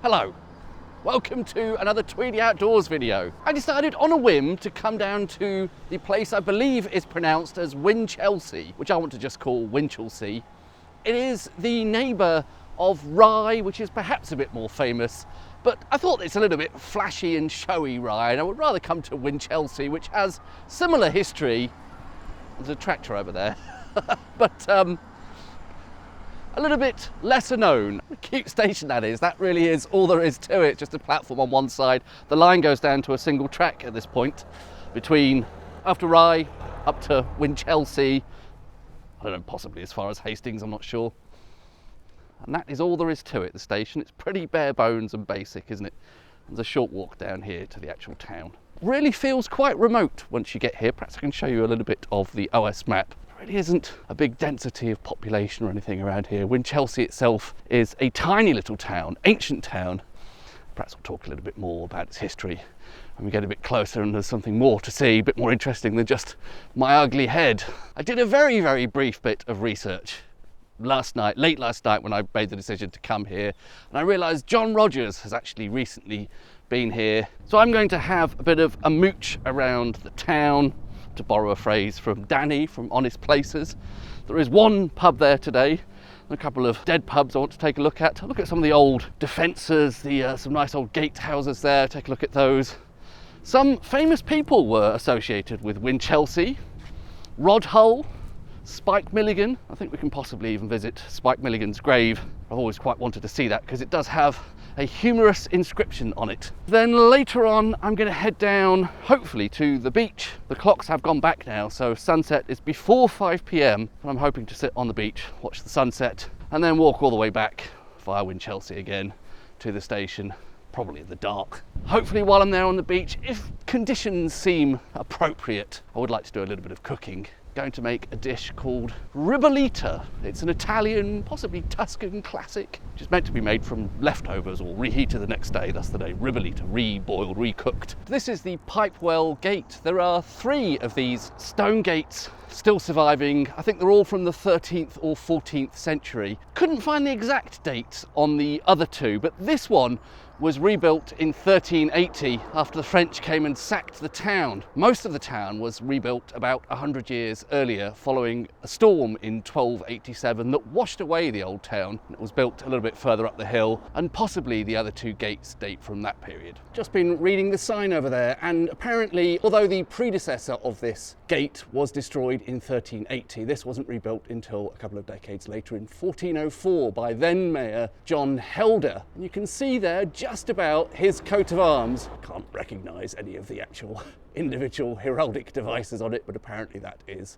Hello, welcome to another Tweedy Outdoors video. I decided on a whim to come down to the place I believe is pronounced as Winchelsea, which I want to just call Winchelsea. It is the neighbour of Rye, which is perhaps a bit more famous, but I thought it's a little bit flashy and showy Rye, and I would rather come to Winchelsea, which has similar history. There's a tractor over there, but a little bit lesser known. A cute station that is. That really is all there is to it, just a platform on one side. The line goes down to a single track at this point, between, after Rye, up to Winchelsea. I don't know, possibly as far as Hastings, I'm not sure. And that is all there is to it, the station. It's pretty bare bones and basic, isn't it? There's a short walk down here to the actual town. Really feels quite remote once you get here. Perhaps I can show you a little bit of the OS map. There really isn't a big density of population or anything around here. Winchelsea itself is a tiny little town, ancient town. Perhaps I'll talk a little bit more about its history when we get a bit closer and there's something more to see, a bit more interesting than just my ugly head. I did a very, very brief bit of research late last night when I made the decision to come here, and I realised John Rogers has actually recently been here. So I'm going to have a bit of a mooch around the town, to borrow a phrase from Danny from Honest Places. There is one pub there today, and a couple of dead pubs I want to take a look at. I'll look at some of the old defences, some nice old gatehouses there, take a look at those. Some famous people were associated with Winchelsea. Rod Hull, Spike Milligan. I think we can possibly even visit Spike Milligan's grave. I've always quite wanted to see that because it does have a humorous inscription on it. Then later on I'm going to head down, hopefully, to the beach. The clocks have gone back now, so sunset is before 5 p.m. and I'm hoping to sit on the beach, watch the sunset, and then walk all the way back via Winchelsea again to the station, probably in the dark. Hopefully while I'm there on the beach, if conditions seem appropriate, I would like to do a little bit of cooking. Going to make a dish called Ribollita. It's an Italian, possibly Tuscan classic, which is meant to be made from leftovers or reheated the next day. That's the name, Ribollita, re-boiled, recooked. This is the Pipewell Gate. There are 3 of these stone gates still surviving. I think they're all from the 13th or 14th century. Couldn't find the exact date on the other 2, but this one was rebuilt in 1380 after the French came and sacked the town. Most of the town was rebuilt about 100 years earlier following a storm in 1287 that washed away the old town. It was built a little bit further up the hill, and possibly the other 2 gates date from that period. Just been reading the sign over there, and apparently, although the predecessor of this gate was destroyed in 1380, this wasn't rebuilt until a couple of decades later in 1404 by then Mayor John Helder. And you can see there just about his coat of arms. Can't recognise any of the actual individual heraldic devices on it, but apparently that is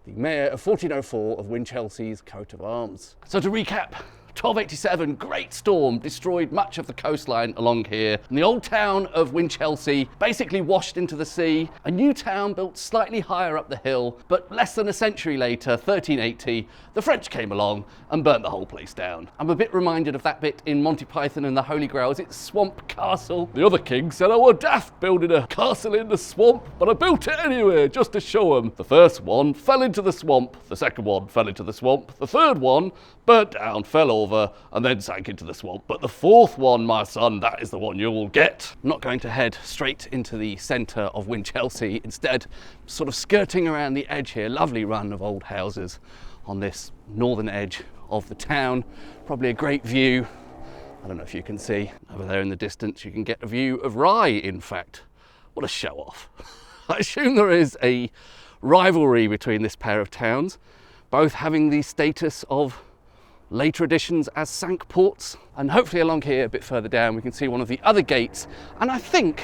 the Mayor of 1404 of Winchelsea's coat of arms. So to recap, 1287, great storm, destroyed much of the coastline along here, and the old town of Winchelsea basically washed into the sea. A new town built slightly higher up the hill, but less than a century later, 1380, the French came along and burnt the whole place down. I'm a bit reminded of that bit in Monty Python and the Holy Grail. Is it Swamp Castle? The other king said I were daft building a castle in the swamp, but I built it anyway just to show them. The first one fell into the swamp, the second one fell into the swamp, the third one burnt down, fell over, and then sank into the swamp. But the fourth one, my son, that is the one you will get. I'm not going to head straight into the centre of Winchelsea. Instead, sort of skirting around the edge here. Lovely run of old houses on this northern edge of the town. Probably a great view. I don't know if you can see. Over there in the distance, you can get a view of Rye, in fact. What a show off. I assume there is a rivalry between this pair of towns, both having the status of later editions as Cinque Ports, and hopefully along here a bit further down we can see one of the other gates, and I think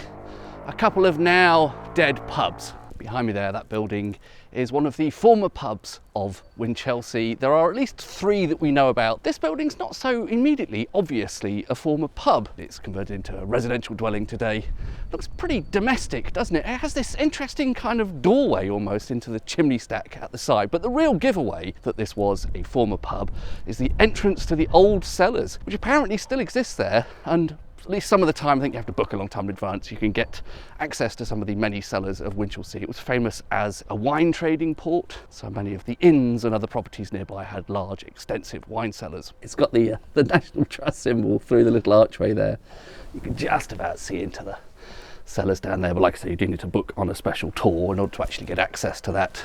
a couple of now dead pubs. Behind me there, that building is one of the former pubs of Winchelsea. There are at least 3 that we know about. This building's not so immediately obviously a former pub. It's converted into a residential dwelling today. Looks pretty domestic, doesn't it? It has this interesting kind of doorway almost into the chimney stack at the side. But the real giveaway that this was a former pub is the entrance to the old cellars, which apparently still exists there, and at least some of the time, I think you have to book a long time in advance, you can get access to some of the many cellars of Winchelsea. It was famous as a wine trading port, so many of the inns and other properties nearby had large, extensive wine cellars. It's got the National Trust symbol through the little archway there. You can just about see into the cellars down there, but like I say, you do need to book on a special tour in order to actually get access to that.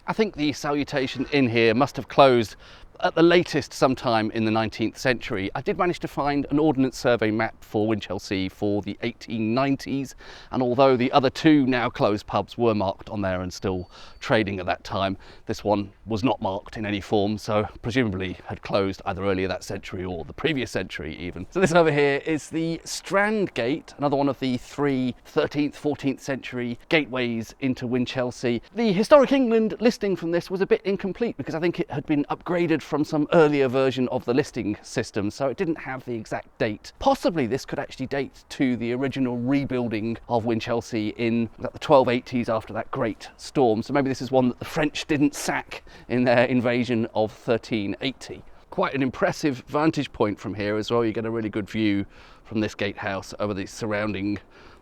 I think the Salutation Inn here must have closed at the latest sometime in the 19th century. I did manage to find an Ordnance Survey map for Winchelsea for the 1890s, and although the other two now closed pubs were marked on there and still trading at that time, this one was not marked in any form, so presumably had closed either earlier that century or the previous century even. So this over here is the Strand Gate, another one of the three 13th, 14th century gateways into Winchelsea. The Historic England listing from this was a bit incomplete because I think it had been upgraded from some earlier version of the listing system, so it didn't have the exact date. Possibly this could actually date to the original rebuilding of Winchelsea in the 1280s after that great storm, so maybe this is one that the French didn't sack in their invasion of 1380. Quite an impressive vantage point from here as well. You get a really good view from this gatehouse over the surrounding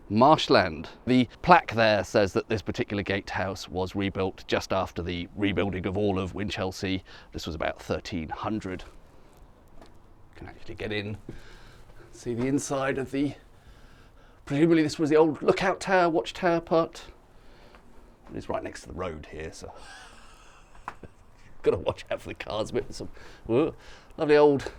marshland. The plaque there says that this particular gatehouse was rebuilt just after the rebuilding of all of Winchelsea. This was about 1300. You can actually get in, see the inside of the, presumably this was the old lookout tower, watchtower part. It is right next to the road here, so got to watch out for the cars a bit. Some lovely old,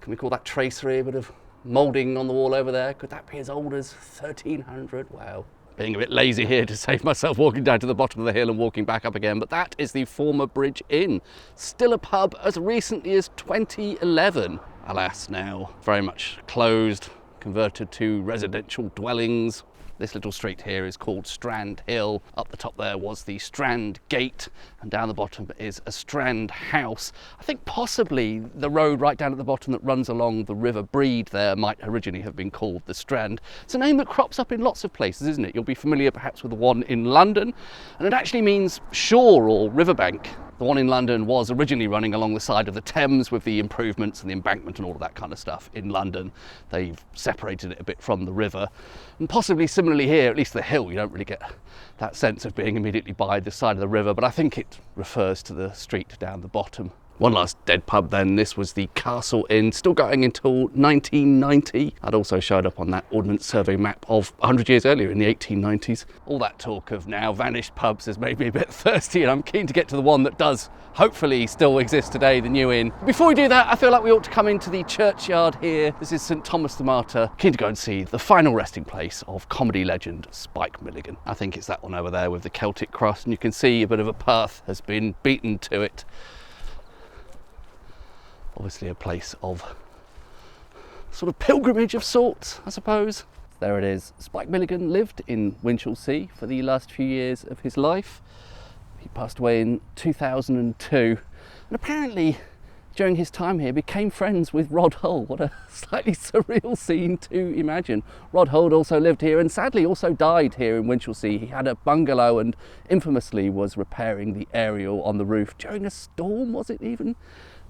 can we call that tracery, a bit of moulding on the wall over there. Could that be as old as 1300? Wow. Being a bit lazy here to save myself walking down to the bottom of the hill and walking back up again, but that is the former Bridge Inn. Still a pub as recently as 2011. Alas, now very much closed, converted to residential dwellings. This little street here is called Strand Hill. Up the top there was the Strand Gate, and down the bottom is a Strand House. I think possibly the road right down at the bottom that runs along the River Brede there might originally have been called the Strand. It's a name that crops up in lots of places, isn't it? You'll be familiar perhaps with the one in London, and it actually means shore or riverbank. The one in London was originally running along the side of the Thames with the improvements and the embankment and all of that kind of stuff in London. They've separated it a bit from the river. And possibly similarly here, at least the hill, you don't really get that sense of being immediately by the side of the river, but I think it refers to the street down the bottom. One last dead pub then. This was the Castle Inn, still going until 1990. I'd also showed up on that Ordnance Survey map of 100 years earlier in the 1890s. All that talk of now vanished pubs has made me a bit thirsty, and I'm keen to get to the one that does hopefully still exist today, the New Inn. Before we do that, I feel like we ought to come into the churchyard here. This is St Thomas the Martyr. Keen to go and see the final resting place of comedy legend Spike Milligan. I think it's that one over there with the Celtic cross, and you can see a bit of a path has been beaten to it. Obviously a place of sort of pilgrimage of sorts, I suppose. There it is. Spike Milligan lived in Winchelsea for the last few years of his life. He passed away in 2002, and apparently during his time here became friends with Rod Hull. What a slightly surreal scene to imagine. Rod Hull also lived here and sadly also died here in Winchelsea. He had a bungalow and infamously was repairing the aerial on the roof during a storm, was it even?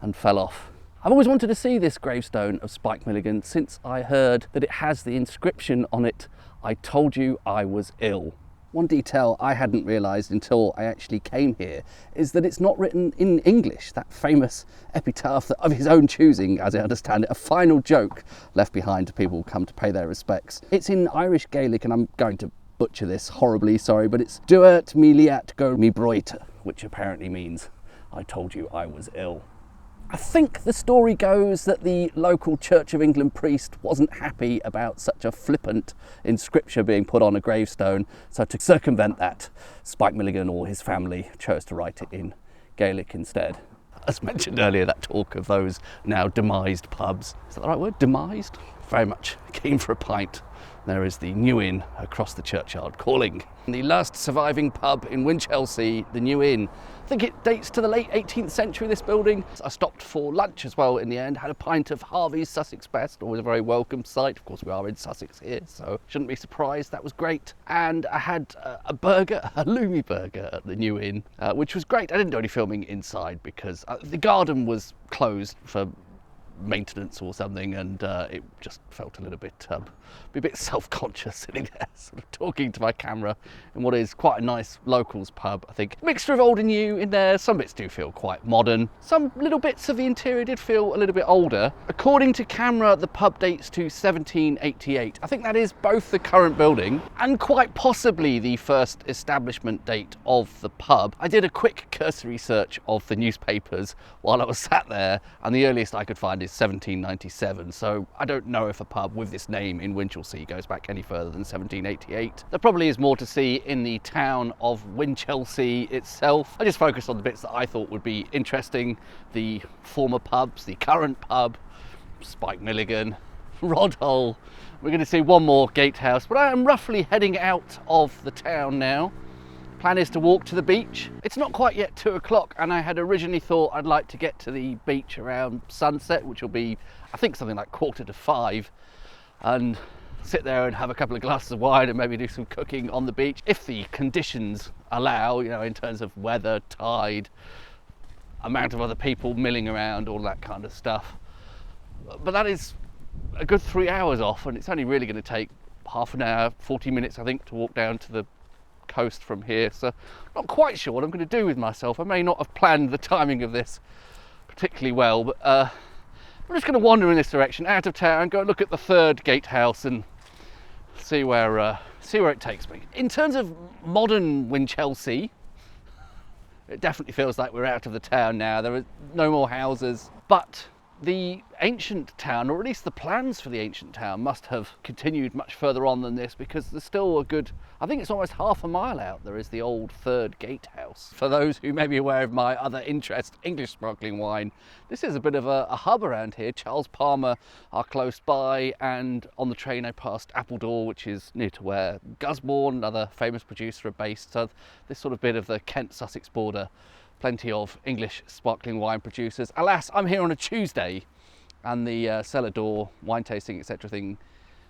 And fell off. I've always wanted to see this gravestone of Spike Milligan since I heard that it has the inscription on it, "I told you I was ill." One detail I hadn't realised until I actually came here is that it's not written in English, that famous epitaph that of his own choosing, as I understand it, a final joke left behind to people who come to pay their respects. It's in Irish Gaelic, and I'm going to butcher this horribly, sorry, but it's Dúirt mi liat go mi broita, which apparently means I told you I was ill. I think the story goes that the local Church of England priest wasn't happy about such a flippant inscription being put on a gravestone, so to circumvent that, Spike Milligan or his family chose to write it in Gaelic instead. As mentioned earlier, that talk of those now demised pubs, is that the right word, demised? Very much keen for a pint. There is the New Inn across the churchyard calling. The last surviving pub in Winchelsea, the New Inn. I think it dates to the late 18th century, this building. I stopped for lunch as well in the end, had a pint of Harvey's Sussex Best, always a very welcome sight. Of course we are in Sussex here, so shouldn't be surprised, that was great. And I had a burger, a halloumi burger at the New Inn, which was great. I didn't do any filming inside because the garden was closed for maintenance or something, and it just felt a little bit self-conscious sitting there sort of talking to my camera in what is quite a nice locals pub. I think mixture of old and new in there. Some bits do feel quite modern, some little bits of the interior did feel a little bit older. According to camera, the pub dates to 1788. I think that is both the current building and quite possibly the first establishment date of the pub. I did a quick cursory search of the newspapers while I was sat there, and the earliest I could find is 1797, so I don't know if a pub with this name in Winchelsea goes back any further than 1788. There probably is more to see in the town of Winchelsea itself. I just focused on the bits that I thought would be interesting: the former pubs, the current pub, Spike Milligan, Rodhole. We're going to see one more gatehouse, but I am roughly heading out of the town now. Plan is to walk to the beach. It's not quite yet 2 o'clock, and I had originally thought I'd like to get to the beach around sunset, which will be, I think, something like 4:45, and sit there and have a couple of glasses of wine and maybe do some cooking on the beach, if the conditions allow, you know, in terms of weather, tide, amount of other people milling around, all that kind of stuff. But that is a good 3 hours off, and it's only really going to take half an hour, 40 minutes, I think, to walk down to the coast from here. So not quite sure what I'm going to do with myself. I may not have planned the timing of this particularly well, but I'm just going to wander in this direction out of town, go and look at the third gatehouse and see where it takes me. In terms of modern Winchelsea, it definitely feels like we're out of the town now. There are no more houses, but the ancient town, or at least the plans for the ancient town, must have continued much further on than this, because there's still a good, I think it's almost half a mile out, there is the old third gatehouse. For those who may be aware of my other interest, English sparkling wine, this is a bit of a hub around here. Charles Palmer are close by, and on the train I passed Appledore, which is near to where Gusbourne, another famous producer, are based. So this sort of bit of the Kent-Sussex border. Plenty of English sparkling wine producers. Alas, I'm here on a Tuesday, and the cellar door, wine tasting, etc. thing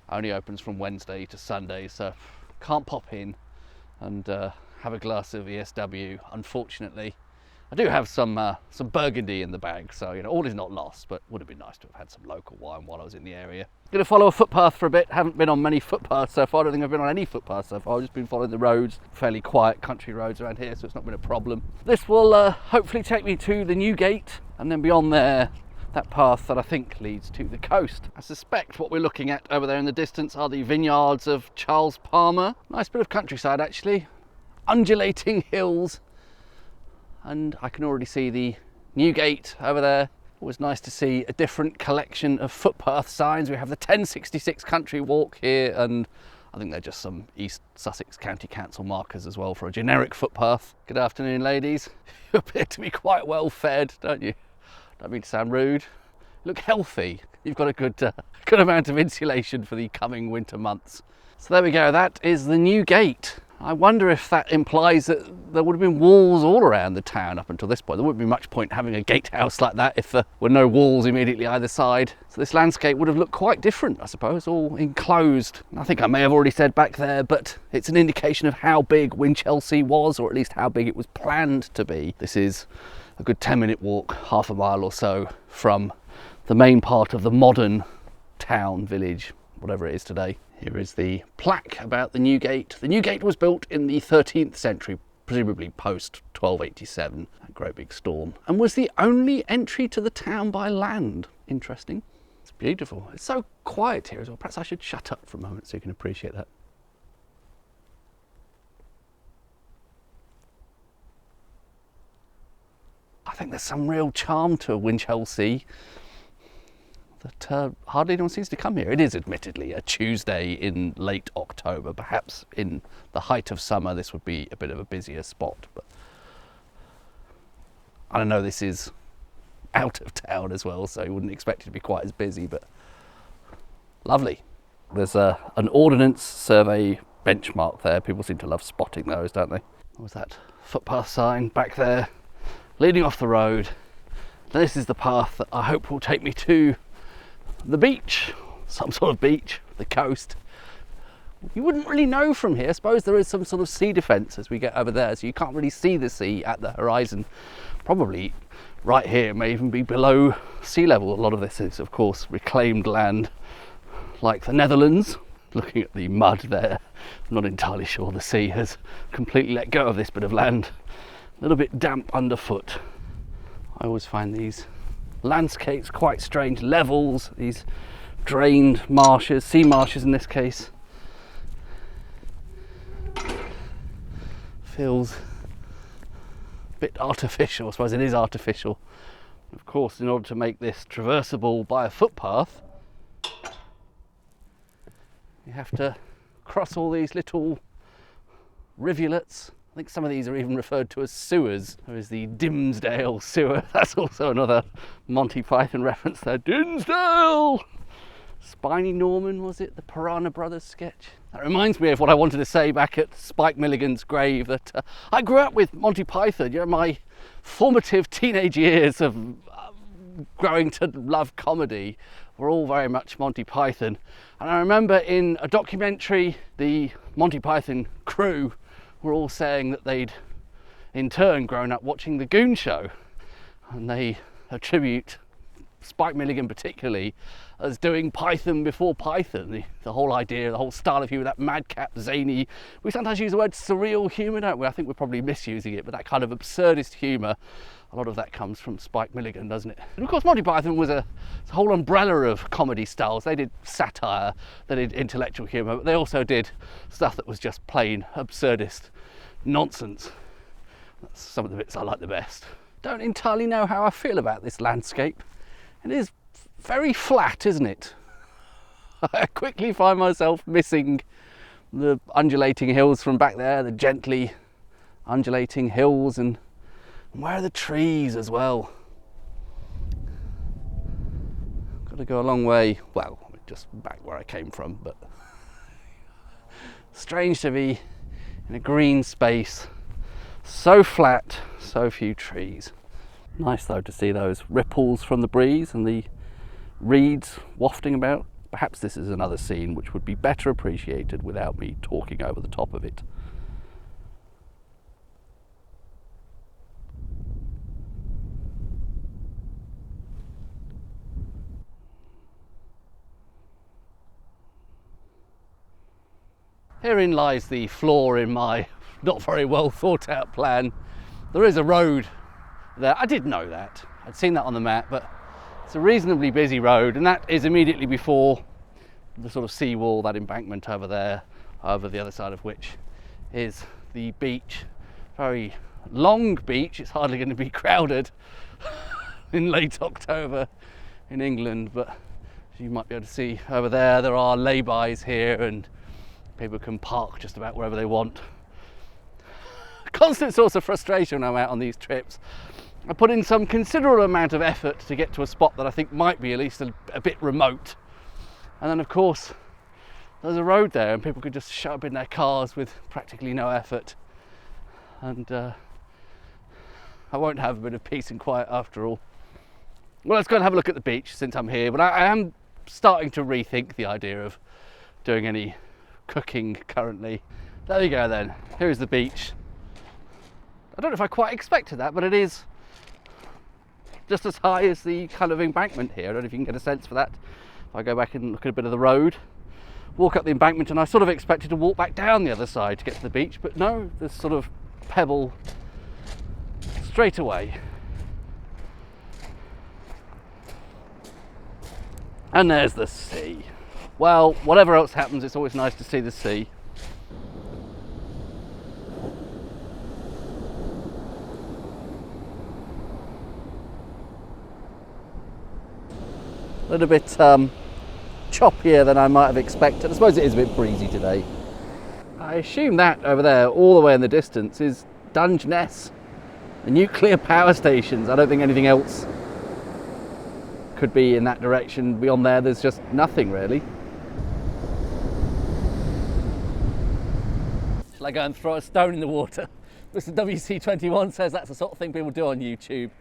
only opens from Wednesday to Sunday, so can't pop in and have a glass of ESW, unfortunately. I do have some Burgundy in the bag, so you know, all is not lost, but would have been nice to have had some local wine while I was in the area. Going to follow a footpath for a bit. Haven't been on many footpaths so far. I don't think I've been on any footpaths so far. I've just been following the roads, fairly quiet country roads around here, so it's not been a problem. This will hopefully take me to the new gate, and then beyond there, that path that I think leads to the coast. I suspect what we're looking at over there in the distance are the vineyards of Charles Palmer. Nice bit of countryside, actually. Undulating hills. And I can already see the new gate over there. Always nice to see a different collection of footpath signs. We have the 1066 country walk here, and I think they're just some East Sussex County Council markers as well for a generic footpath. Good afternoon, ladies. You appear to be quite well fed, don't you? Don't mean to sound rude. You look healthy. You've got a good amount of insulation for the coming winter months. So there we go, that is the new gate. I wonder if that implies that there would have been walls all around the town up until this point. There wouldn't be much point having a gatehouse like that if there were no walls immediately either side. So this landscape would have looked quite different, I suppose, all enclosed. I think I may have already said back there, but it's an indication of how big Winchelsea was, or at least how big it was planned to be. This is a good 10-minute walk, half a mile or so, from the main part of the modern town, village, whatever it is today. Here is the plaque about the new gate. The new gate was built in the 13th century, presumably post 1287, that great big storm, and was the only entry to the town by land. Interesting. It's beautiful. It's so quiet here as well. Perhaps I should shut up for a moment so you can appreciate that. I think there's some real charm to Winchelsea that hardly anyone seems to come here. It is admittedly a Tuesday in late October. Perhaps in the height of summer this would be a bit of a busier spot, but I don't know, this is out of town as well, so you wouldn't expect it to be quite as busy, but lovely. There's an ordnance survey benchmark there. People seem to love spotting those, don't they? What was that footpath sign back there leading off the road? This is the path that I hope will take me to the beach, some sort of beach, the coast. You wouldn't really know from here. I suppose there is some sort of sea defence as we get over there, so you can't really see the sea at the horizon. Probably right here may even be below sea level. A lot of this is, of course, reclaimed land like the Netherlands. Looking at the mud there, I'm not entirely sure the sea has completely let go of this bit of land. A little bit damp underfoot. I always find these landscapes quite strange. Levels, these drained marshes, sea marshes in this case. Feels a bit artificial. I suppose it is artificial. Of course, in order to make this traversable by a footpath, you have to cross all these little rivulets. I think some of these are even referred to as sewers. There is the Dimmesdale sewer. That's also another Monty Python reference there. Dimmesdale! Spiny Norman, was it? The Piranha Brothers sketch. That reminds me of what I wanted to say back at Spike Milligan's grave, that I grew up with Monty Python. You know, my formative teenage years of growing to love comedy were all very much Monty Python. And I remember in a documentary, the Monty Python crew were all saying that they'd in turn grown up watching the Goon Show, and they attribute Spike Milligan particularly as doing Python before Python. The whole idea, the whole style of humour, that madcap, zany, we sometimes use the word surreal humour, don't we? I think we're probably misusing it, but that kind of absurdist humour, a lot of that comes from Spike Milligan, doesn't it? And of course Monty Python was a whole umbrella of comedy styles. They did satire, they did intellectual humour, but they also did stuff that was just plain absurdist nonsense. That's some of the bits I like the best. Don't entirely know how I feel about this landscape. It is very flat, isn't it? I quickly find myself missing the undulating hills from back there, the gently undulating hills, and where are the trees as well? Got to go a long way, well, just back where I came from, but strange to be in a green space, so flat, so few trees. Nice though to see those ripples from the breeze and the reeds wafting about. Perhaps this is another scene which would be better appreciated without me talking over the top of it. Herein lies the flaw in my not very well thought out plan. There is a road there. I did know that. I'd seen that on the map, but it's a reasonably busy road, and that is immediately before the sort of seawall, that embankment over there, over the other side of which is the beach. Very long beach. It's hardly going to be crowded in late October in England, but as you might be able to see over there, there are lay-bys here and people can park just about wherever they want. Constant source of frustration when I'm out on these trips. I put in some considerable amount of effort to get to a spot that I think might be at least a bit remote, and then of course there's a road there and people could just shut up in their cars with practically no effort, and I won't have a bit of peace and quiet after all. Well, let's go and have a look at the beach since I'm here, but I am starting to rethink the idea of doing any cooking currently. There we go then, here's the beach. I don't know if I quite expected that, but it is just as high as the kind of embankment here. I don't know if you can get a sense for that. If I go back and look at a bit of the road, walk up the embankment, and I sort of expected to walk back down the other side to get to the beach, but no, this sort of pebble straight away. And there's the sea. Well, whatever else happens, it's always nice to see the sea. A little bit choppier than I might have expected. I suppose it is a bit breezy today. I assume that over there, all the way in the distance, is Dungeness, the nuclear power stations. I don't think anything else could be in that direction. Beyond there, there's just nothing really. Shall I go and throw a stone in the water? Mr. WC21 says that's the sort of thing people do on YouTube.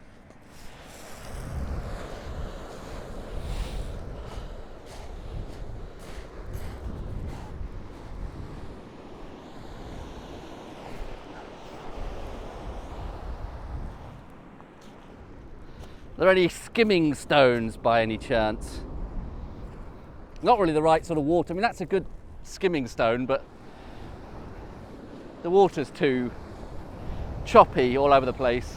there any skimming stones by any chance? Not really the right sort of water. I mean, that's a good skimming stone, but the water's too choppy all over the place.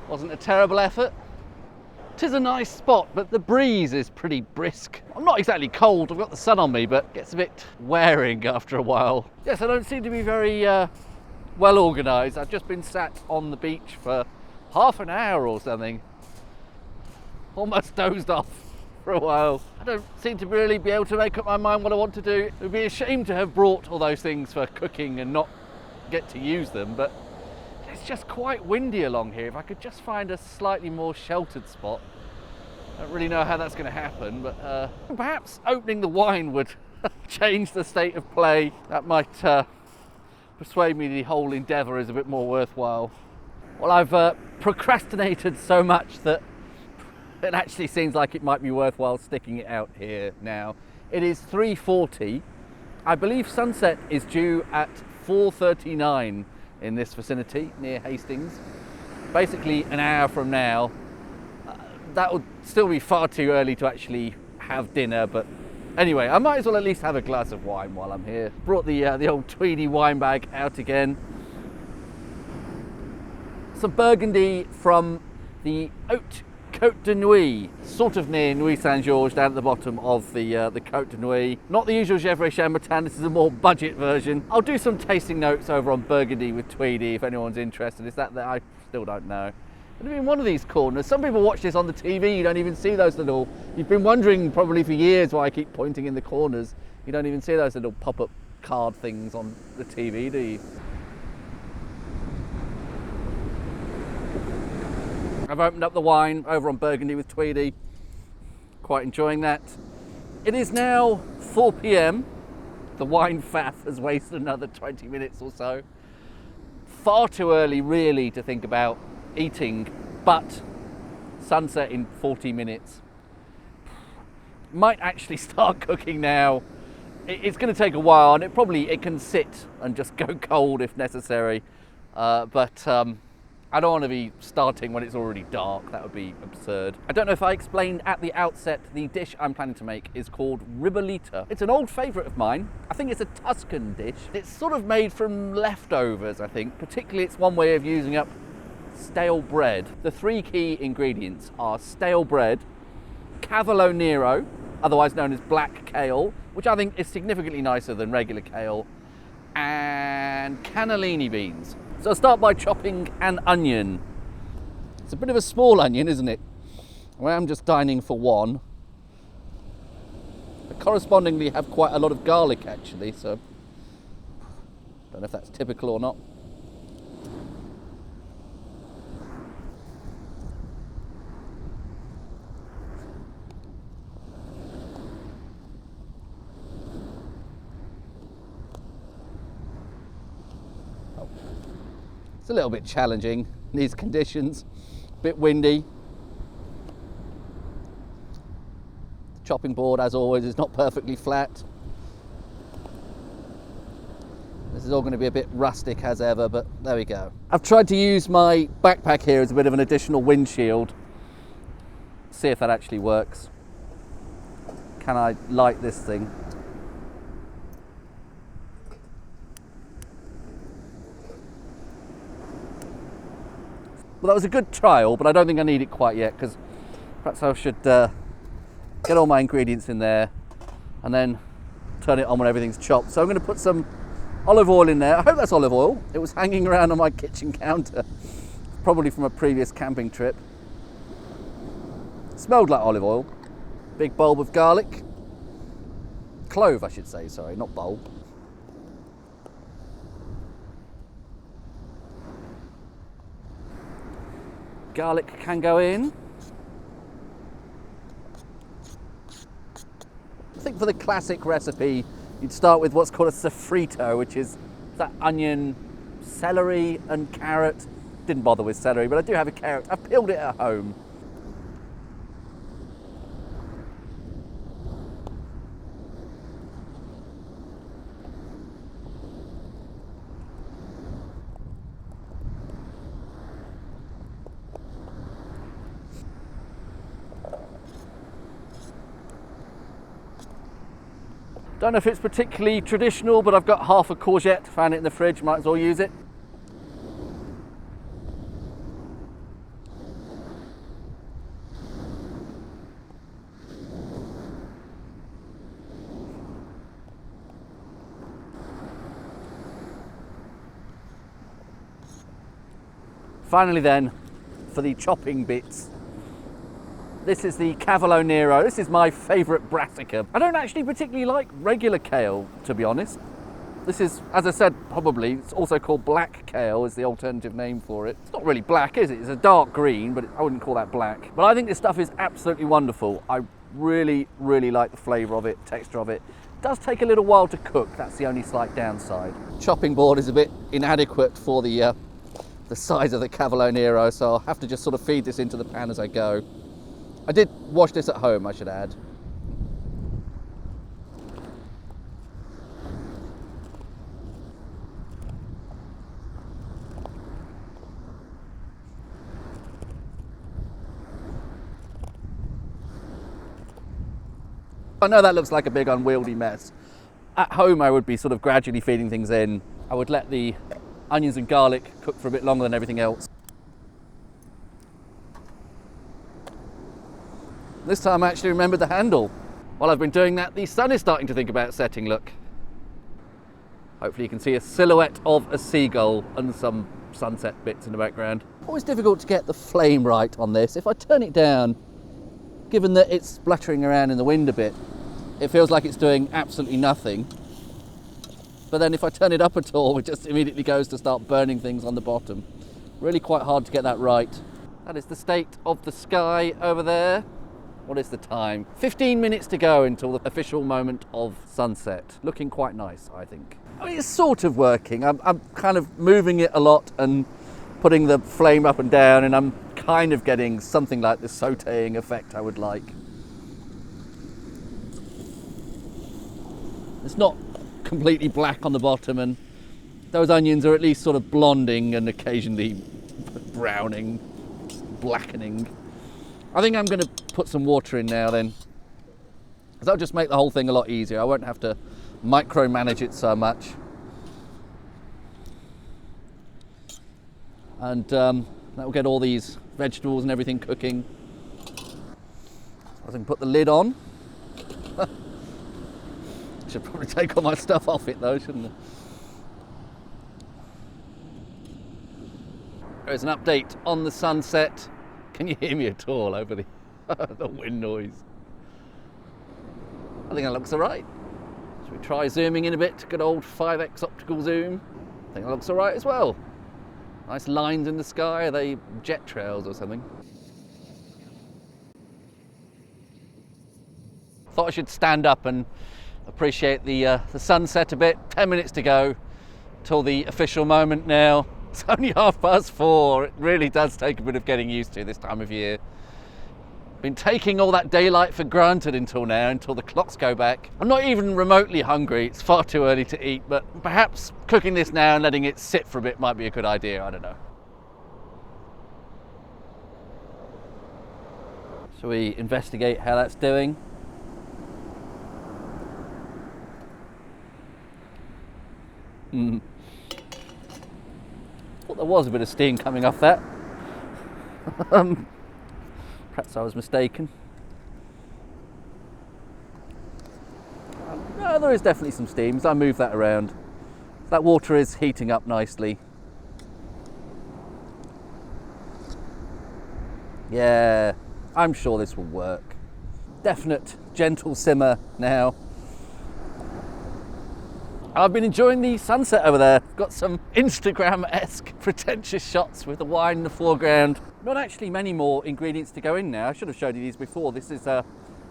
Wasn't a terrible effort. 'Tis a nice spot, but the breeze is pretty brisk. I'm not exactly cold, I've got the sun on me, but it gets a bit wearing after a while. Yes, I don't seem to be very well organised. I've just been sat on the beach for half an hour or something. Almost dozed off for a while. I don't seem to really be able to make up my mind what I want to do. It would be a shame to have brought all those things for cooking and not get to use them, but it's just quite windy along here. If I could just find a slightly more sheltered spot. I don't really know how that's going to happen, but perhaps opening the wine would change the state of play. That might persuade me the whole endeavour is a bit more worthwhile. Well, I've procrastinated so much that it actually seems like it might be worthwhile sticking it out here now. It is 3:40. I believe sunset is due at 4:39 in this vicinity near Hastings. Basically an hour from now. That would still be far too early to actually have dinner, but anyway, I might as well at least have a glass of wine while I'm here. Brought the old Tweedy wine bag out again. Some Burgundy from the Haute Côte de Nuit, sort of near Nuit Saint-Georges, down at the bottom of the Côte de Nuit. Not the usual Gevrey Chambertin, this is a more budget version. I'll do some tasting notes over on Burgundy with Tweedy if anyone's interested. Is that I still don't know. But in one of these corners, some people watch this on the TV, you don't even see those little, you've been wondering probably for years why I keep pointing in the corners. You don't even see those little pop-up card things on the TV, do you? I've opened up the wine over on Burgundy with Tweedy. Quite enjoying that. It is now 4 p.m. The wine faff has wasted another 20 minutes or so. Far too early really to think about eating, but sunset in 40 minutes. Might actually start cooking now. It's going to take a while, and it can sit and just go cold if necessary. But I don't want to be starting when it's already dark. That would be absurd. I don't know if I explained at the outset, the dish I'm planning to make is called Ribollita. It's an old favourite of mine. I think it's a Tuscan dish. It's sort of made from leftovers, I think. Particularly it's one way of using up stale bread. The three key ingredients are stale bread, cavolo nero, otherwise known as black kale, which I think is significantly nicer than regular kale, and cannellini beans. So I'll start by chopping an onion. It's a bit of a small onion, isn't it? Well, I'm just dining for one. I correspondingly have quite a lot of garlic actually, so don't know if that's typical or not. It's a little bit challenging in these conditions, a bit windy. The chopping board, as always, is not perfectly flat. This is all going to be a bit rustic as ever, but there we go. I've tried to use my backpack here as a bit of an additional windshield. See if that actually works. Can I light this thing? Well, that was a good trial, but I don't think I need it quite yet, because perhaps I should get all my ingredients in there and then turn it on when everything's chopped. So I'm going to put some olive oil in there. I hope that's olive oil. It was hanging around on my kitchen counter, probably from a previous camping trip. Smelled like olive oil. Big bulb of garlic. Clove, I should say, sorry, not bulb. Garlic can go in. I think for the classic recipe, you'd start with what's called a sofrito, which is that onion, celery and carrot. Didn't bother with celery, but I do have a carrot. I've peeled it at home. Don't know if it's particularly traditional, but I've got half a courgette, found it in the fridge, might as well use it. Finally then, for the chopping bits. This is the Cavolo Nero. This is my favourite brassica. I don't actually particularly like regular kale, to be honest. This is, as I said, probably, it's also called black kale is the alternative name for it. It's not really black, is it? It's a dark green, but I wouldn't call that black. But I think this stuff is absolutely wonderful. I really, really like the flavour of it, texture of it. It does take a little while to cook. That's the only slight downside. Chopping board is a bit inadequate for the size of the Cavolo Nero, so I'll have to just sort of feed this into the pan as I go. I did wash this at home, I should add. I know that looks like a big unwieldy mess. At home I would be sort of gradually feeding things in. I would let the onions and garlic cook for a bit longer than everything else. This time I actually remembered the handle. While I've been doing that, the sun is starting to think about setting, look. Hopefully you can see a silhouette of a seagull and some sunset bits in the background. Always difficult to get the flame right on this. If I turn it down, given that it's spluttering around in the wind a bit, it feels like it's doing absolutely nothing. But then if I turn it up at all, it just immediately goes to start burning things on the bottom. Really quite hard to get that right. That is the state of the sky over there. What is the time? 15 minutes to go until the official moment of sunset. Looking quite nice, I think. I mean, it's sort of working. I'm kind of moving it a lot and putting the flame up and down, and I'm kind of getting something like the sautéing effect I would like. It's not completely black on the bottom, and those onions are at least sort of blonding and occasionally browning, blackening. I think I'm going to put some water in now then, because that'll just make the whole thing a lot easier. I won't have to micromanage it so much. And that will get all these vegetables and everything cooking. I can put the lid on. Should probably take all my stuff off it though, shouldn't I? There's an update on the sunset. Can you hear me at all over the, the wind noise? I think that looks alright. Should we try zooming in a bit? Good old 5x optical zoom. I think that looks alright as well. Nice lines in the sky. Are they jet trails or something? Thought I should stand up and appreciate the sunset a bit. 10 minutes to go till the official moment now. It's only 4:30. It really does take a bit of getting used to this time of year. Been taking all that daylight for granted until now, until the clocks go back. I'm not even remotely hungry. It's far too early to eat, but perhaps cooking this now and letting it sit for a bit might be a good idea. I don't know. Shall we investigate how that's doing? Thought there was a bit of steam coming off that. Perhaps I was mistaken. No, there is definitely some steam as I move that around. That water is heating up nicely. Yeah, I'm sure this will work. Definite gentle simmer now. I've been enjoying the sunset over there. Got some Instagram-esque pretentious shots with the wine in the foreground. Not actually many more ingredients to go in now. I should have showed you these before. This is a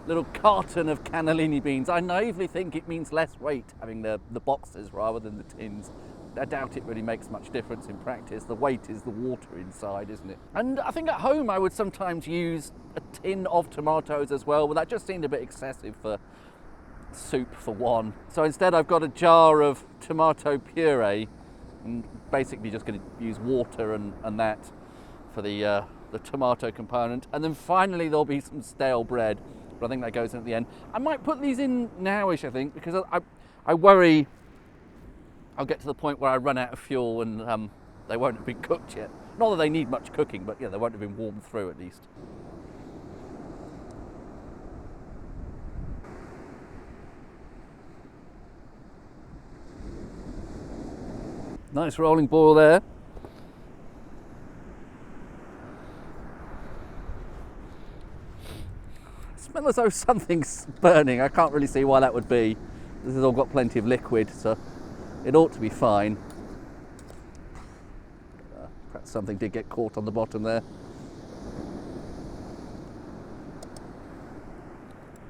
little carton of cannellini beans. I naively think it means less weight having the boxes rather than the tins. I doubt it really makes much difference in practice. The weight is the water inside, isn't it? And I think at home I would sometimes use a tin of tomatoes as well, but that just seemed a bit excessive for soup for one. So instead I've got a jar of tomato puree and basically just going to use water and that for the tomato component. And then finally there'll be some stale bread. but I think that goes in at the end. I might put these in nowish, I think, because I worry I'll get to the point where I run out of fuel and they won't have been cooked yet. Not that they need much cooking, but yeah, they won't have been warmed through at least. Nice rolling boil there. Smell as though something's burning. I can't really see why that would be. This has all got plenty of liquid, so it ought to be fine. Perhaps something did get caught on the bottom there.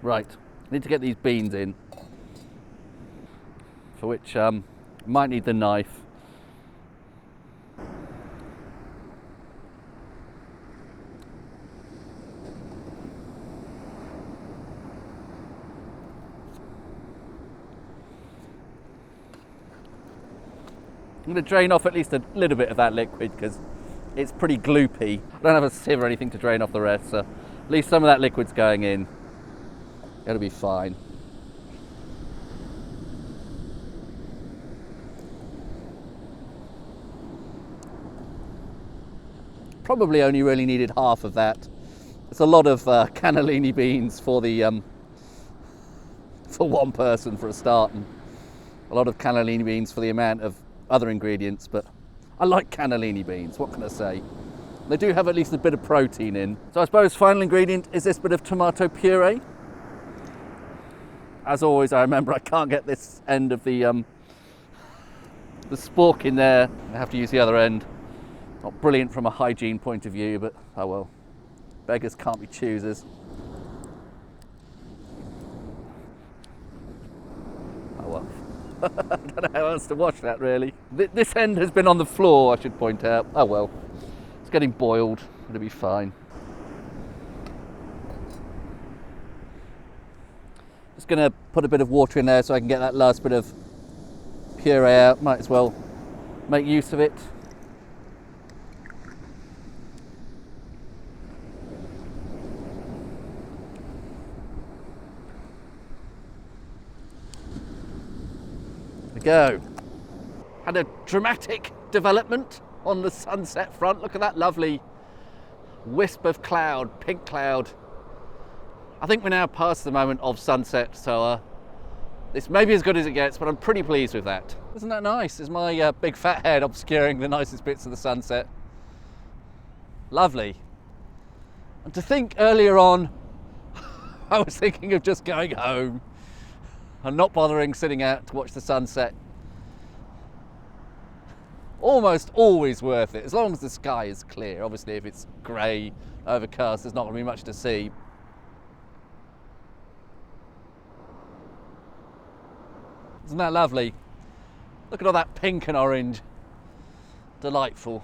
Right, need to get these beans in, for which might need the knife. I'm going to drain off at least a little bit of that liquid because it's pretty gloopy. I don't have a sieve or anything to drain off the rest, so at least some of that liquid's going in. It'll be fine. Probably only really needed half of that. It's a lot of cannellini beans for the for one person for a start, and a lot of cannellini beans for the amount of other ingredients, but I like cannellini beans, what can I say? They do have at least a bit of protein in. So I suppose final ingredient is this bit of tomato puree. As always, I remember I can't get this end of the spork in there. I have to use the other end. Not brilliant from a hygiene point of view, but oh well. Beggars can't be choosers. Oh well. I don't know how else to wash that really. This end has been on the floor, I should point out. Oh well, it's getting boiled, it'll be fine. Just gonna put a bit of water in there so I can get that last bit of puree out. Might as well make use of it. Go. Had a dramatic development on the sunset front. Look at that lovely wisp of cloud, pink cloud. I think we're now past the moment of sunset, so this may be as good as it gets, but I'm pretty pleased with that. Isn't that nice? Is my big fat head obscuring the nicest bits of the sunset? Lovely. And to think earlier on, I was thinking of just going home and not bothering sitting out to watch the sunset. Almost always worth it, as long as the sky is clear. Obviously, if it's grey, overcast, there's not going to be much to see. Isn't that lovely? Look at all that pink and orange. Delightful.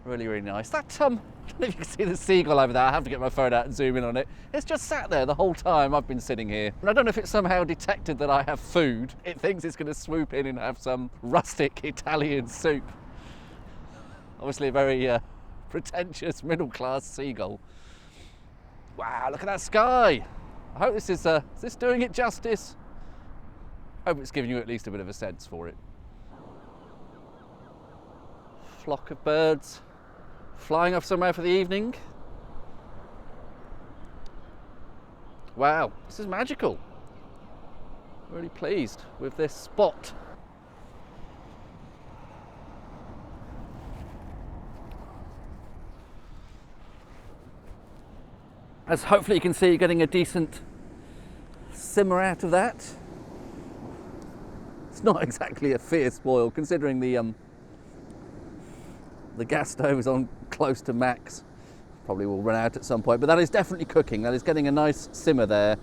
Really, really nice. That, I don't know if you can see the seagull over there. I have to get my phone out and zoom in on it. It's just sat there the whole time I've been sitting here. And I don't know if it's somehow detected that I have food. It thinks it's going to swoop in and have some rustic Italian soup. Obviously a very pretentious middle-class seagull. Wow, look at that sky. I hope this is this doing it justice? I hope it's giving you at least a bit of a sense for it. Flock of birds flying off somewhere for the evening. Wow, this is magical. Really pleased with this spot. As hopefully you can see, you're getting a decent simmer out of that. It's not exactly a fierce boil, considering the gas stove is on close to max. Probably will run out at some point, but that is definitely cooking. That is getting a nice simmer there.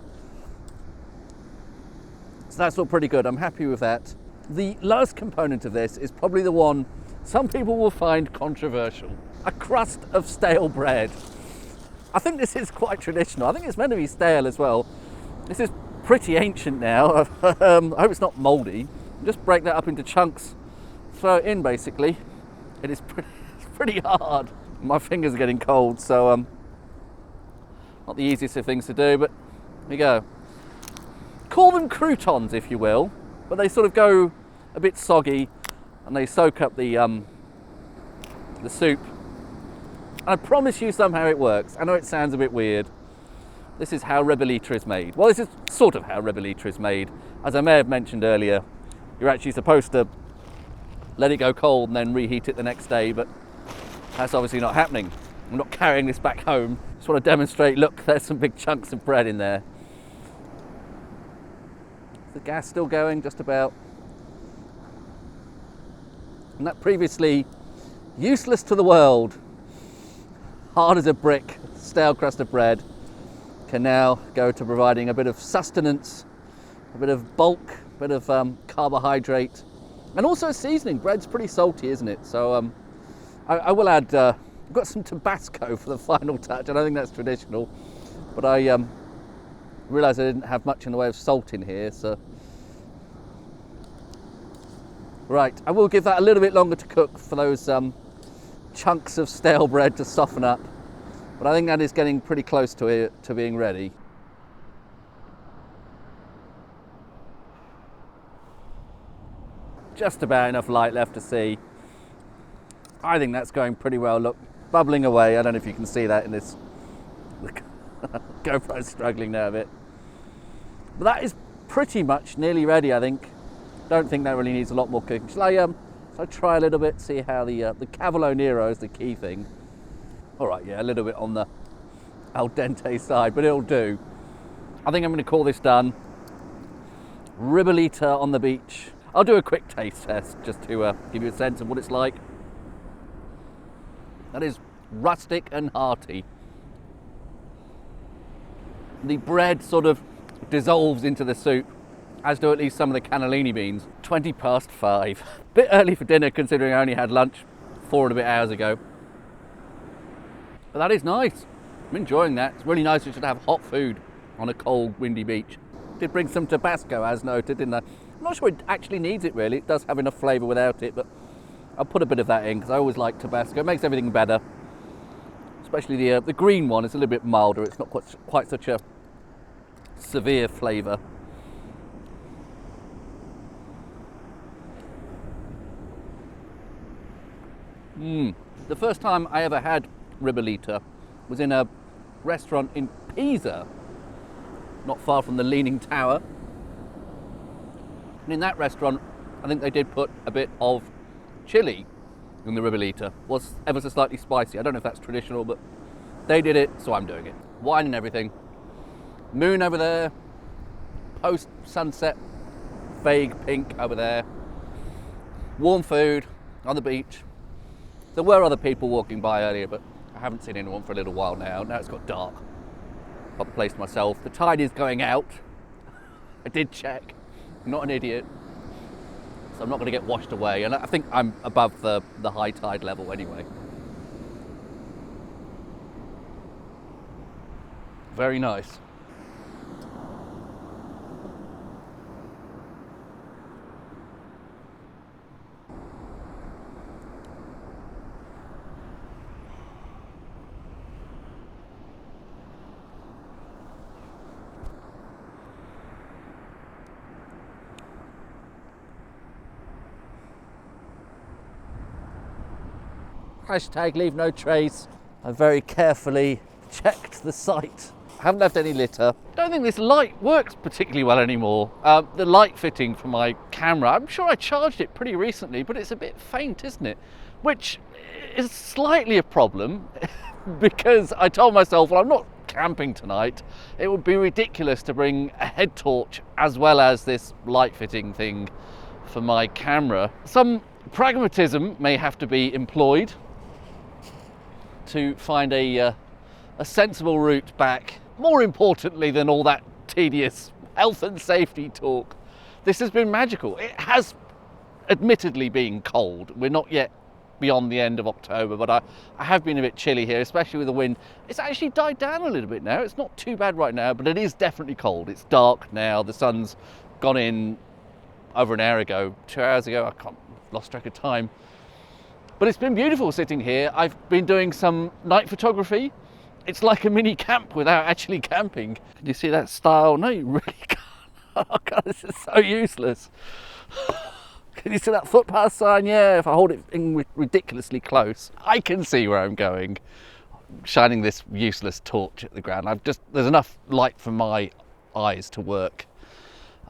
So that's all pretty good. I'm happy with that. The last component of this is probably the one some people will find controversial. A crust of stale bread. I think this is quite traditional. I think it's meant to be stale as well. This is pretty ancient now. I hope it's not mouldy. Just break that up into chunks, throw it in basically. It is pretty hard. My fingers are getting cold, so Not the easiest of things to do, but here we go. Call them croutons, if you will, but they sort of go a bit soggy and they soak up the soup. And I promise you somehow it works. I know it sounds a bit weird. This is how Ribollita is made. Well, this is sort of how Ribollita is made. As I may have mentioned earlier, you're actually supposed to let it go cold and then reheat it the next day, but that's obviously not happening. I'm not carrying this back home. Just want to demonstrate, look, there's some big chunks of bread in there. Is the gas still going? Just about. And that previously useless to the world, hard as a brick, stale crust of bread, can now go to providing a bit of sustenance, a bit of bulk, a bit of carbohydrate, and also seasoning. Bread's pretty salty, isn't it? So I will add, I've got some Tabasco for the final touch. I don't think that's traditional, but I realised I didn't have much in the way of salt in here, so. Right, I will give that a little bit longer to cook for those chunks of stale bread to soften up, but I think that is getting pretty close to being ready. Just about enough light left to see. I think that's going pretty well. Look, bubbling away. I don't know if you can see that in this. GoPro's struggling now a bit. But that is pretty much nearly ready, I think. Don't think that really needs a lot more cooking. Shall I try a little bit, see how the Cavolo Nero is the key thing. All right, yeah, a little bit on the al dente side, but it'll do. I think I'm going to call this done. Ribollita on the beach. I'll do a quick taste test just to give you a sense of what it's like. That is rustic and hearty. The bread sort of dissolves into the soup, as do at least some of the cannellini beans. 5:20. Bit early for dinner considering I only had lunch 4 and a bit hours ago. But that is nice. I'm enjoying that. It's really nice to have hot food on a cold, windy beach. Did bring some Tabasco as noted, didn't I? I'm not sure it actually needs it really. It does have enough flavour without it, but I'll put a bit of that in because I always like Tabasco. It makes everything better. Especially the green one. It's a little bit milder. It's not quite such a severe flavour. The first time I ever had Ribollita was in a restaurant in Pisa, not far from the Leaning Tower. And in that restaurant, I think they did put a bit of chilli in the Ribollita. Was ever so slightly spicy. I don't know if that's traditional, but they did it, so I'm doing it. Wine and everything. Moon over there. Post-sunset, vague pink over there. Warm food on the beach. There were other people walking by earlier, but I haven't seen anyone for a little while now. Now it's got dark. Got the place to myself. The tide is going out. I did check. I'm not an idiot. So I'm not going to get washed away. And I think I'm above the high tide level anyway. Very nice. Hashtag leave no trace. I very carefully checked the site. I haven't left any litter. I don't think this light works particularly well anymore. The light fitting for my camera, I'm sure I charged it pretty recently, but it's a bit faint, isn't it? Which is slightly a problem because I told myself, well, I'm not camping tonight. It would be ridiculous to bring a head torch as well as this light fitting thing for my camera. Some pragmatism may have to be employed to find a sensible route back. More importantly than all that tedious health and safety talk, this has been magical. It has admittedly been cold. We're not yet beyond the end of October, but I have been a bit chilly here, especially with the wind. It's actually died down a little bit now. It's not too bad right now, but it is definitely cold. It's dark now. The sun's gone in over an hour ago, 2 hours ago. I've lost track of time. But it's been beautiful sitting here. I've been doing some night photography It's like a mini camp without actually camping. Can you see that style? No, you really can't. Oh God, this is so useless. Can you see that footpath sign? Yeah, if I hold it in ridiculously close, I can see where I'm going. Shining this useless torch at the ground. There's enough light for my eyes to work,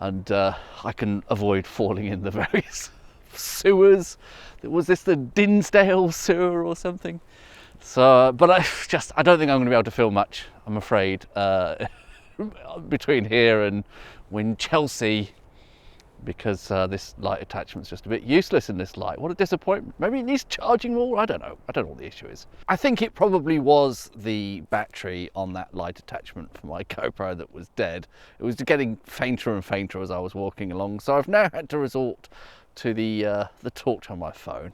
and I can avoid falling in the various sewers. Was this the Dinsdale sewer or something? So, but I don't think I'm going to be able to film much, I'm afraid, between here and Winchelsea, because this light attachment's just a bit useless in this light. What a disappointment. Maybe it needs charging more. I don't know what the issue is. I think it probably was the battery on that light attachment for my GoPro that was dead. It was getting fainter and fainter as I was walking along, so I've now had to resort to the torch on my phone.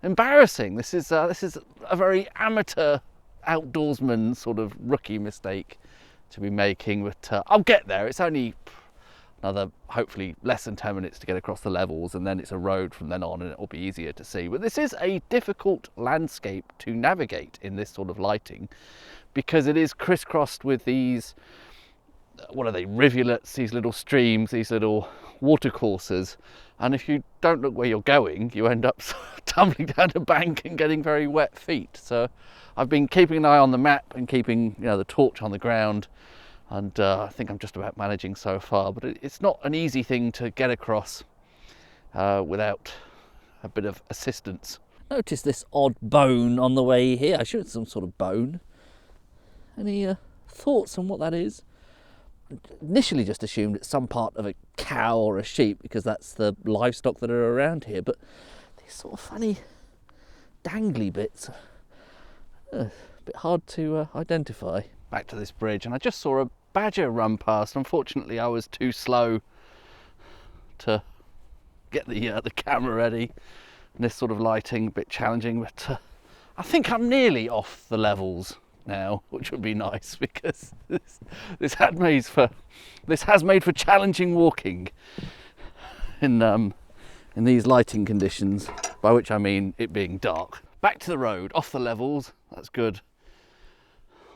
Embarrassing. This is a very amateur outdoorsman sort of rookie mistake to be making, but I'll get there. It's only another, hopefully less than 10 minutes to get across the levels, and then it's a road from then on and it'll be easier to see. But this is a difficult landscape to navigate in this sort of lighting, because it is crisscrossed with these, what are they, rivulets, these little streams, these little watercourses, and if you don't look where you're going, you end up tumbling down a bank and getting very wet feet. So I've been keeping an eye on the map and keeping, the torch on the ground, and I think I'm just about managing so far, but it's not an easy thing to get across without a bit of assistance. Notice this odd bone on the way here. I'm sure it's some sort of bone. Any thoughts on what that is? Initially just assumed it's some part of a cow or a sheep, because that's the livestock that are around here, but these sort of funny dangly bits, a bit hard to identify. Back to this bridge, and I just saw a badger run past. Unfortunately I was too slow to get the camera ready, and this sort of lighting a bit challenging, but I think I'm nearly off the levels now, which would be nice, because this has made for challenging walking in these lighting conditions, by which I mean it being dark. Back to the road, off the levels, that's good.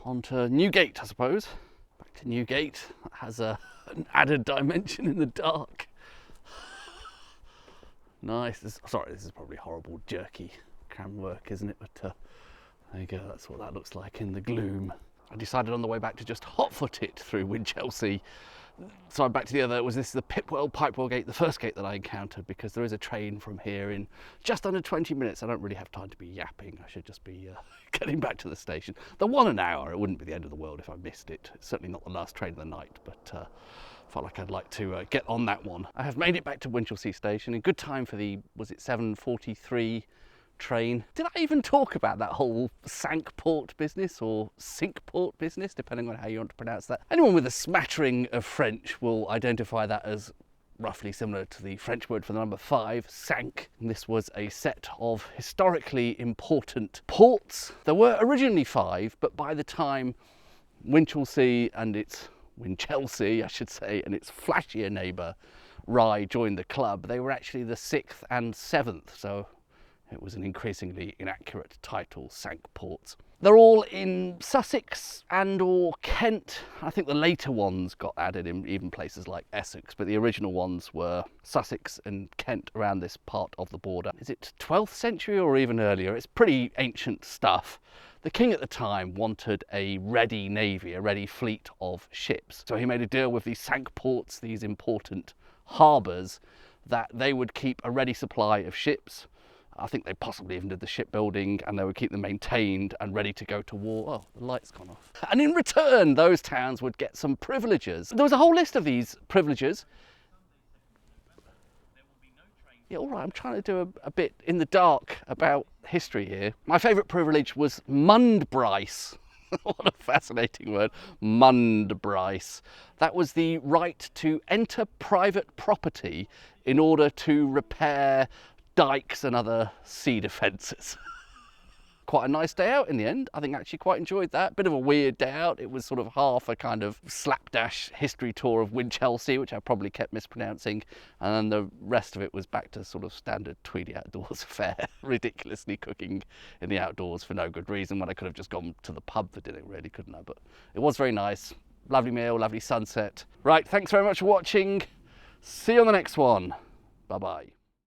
On to Newgate, I suppose. Back to Newgate, that has an added dimension in the dark. Nice. Sorry, this is probably horrible jerky camera work, isn't it? But there you go, that's what that looks like in the gloom. I decided on the way back to just hot-foot it through Winchelsea. So I'm back to this is the Pipewell Gate, the first gate that I encountered, because there is a train from here in just under 20 minutes. I don't really have time to be yapping. I should just be getting back to the station. The 1 an-hour, it wouldn't be the end of the world if I missed it. It's certainly not the last train of the night, but felt like I'd like to get on that one. I have made it back to Winchelsea station in good time for the, was it 7:43 train. Did I even talk about that whole Cinque Port business, or Cinque Port business, depending on how you want to pronounce that? Anyone with a smattering of French will identify that as roughly similar to the French word for the number 5, cinq. And this was a set of historically important ports. There were originally 5, but by the time Winchelsea, I should say, and its flashier neighbour Rye joined the club, they were actually the 6th and 7th, so it was an increasingly inaccurate title, Cinque Ports. They're all in Sussex and or Kent. I think the later ones got added in even places like Essex, but the original ones were Sussex and Kent, around this part of the border. Is it 12th century or even earlier? It's pretty ancient stuff. The king at the time wanted a ready navy, a ready fleet of ships. So he made a deal with these Cinque Ports, these important harbours, that they would keep a ready supply of ships. I think they possibly even did the shipbuilding, and they would keep them maintained and ready to go to war. Oh, the light's gone off. And in return, those towns would get some privileges. There was a whole list of these privileges. Yeah, all right, I'm trying to do a bit in the dark about history here. My favourite privilege was Mundbrice. What a fascinating word, Mundbrice. That was the right to enter private property in order to repair dikes and other sea defences. quite a nice day out in the end. I think I actually quite enjoyed that. Bit of a weird day out. It was sort of half a kind of slapdash history tour of Winchelsea, which I probably kept mispronouncing, and then the rest of it was back to sort of standard Tweedy Outdoors fare, ridiculously cooking in the outdoors for no good reason when I could have just gone to the pub for dinner, really, couldn't I? But it was very nice. Lovely meal, lovely sunset. Right, thanks very much for watching. See you on the next one. Bye-bye.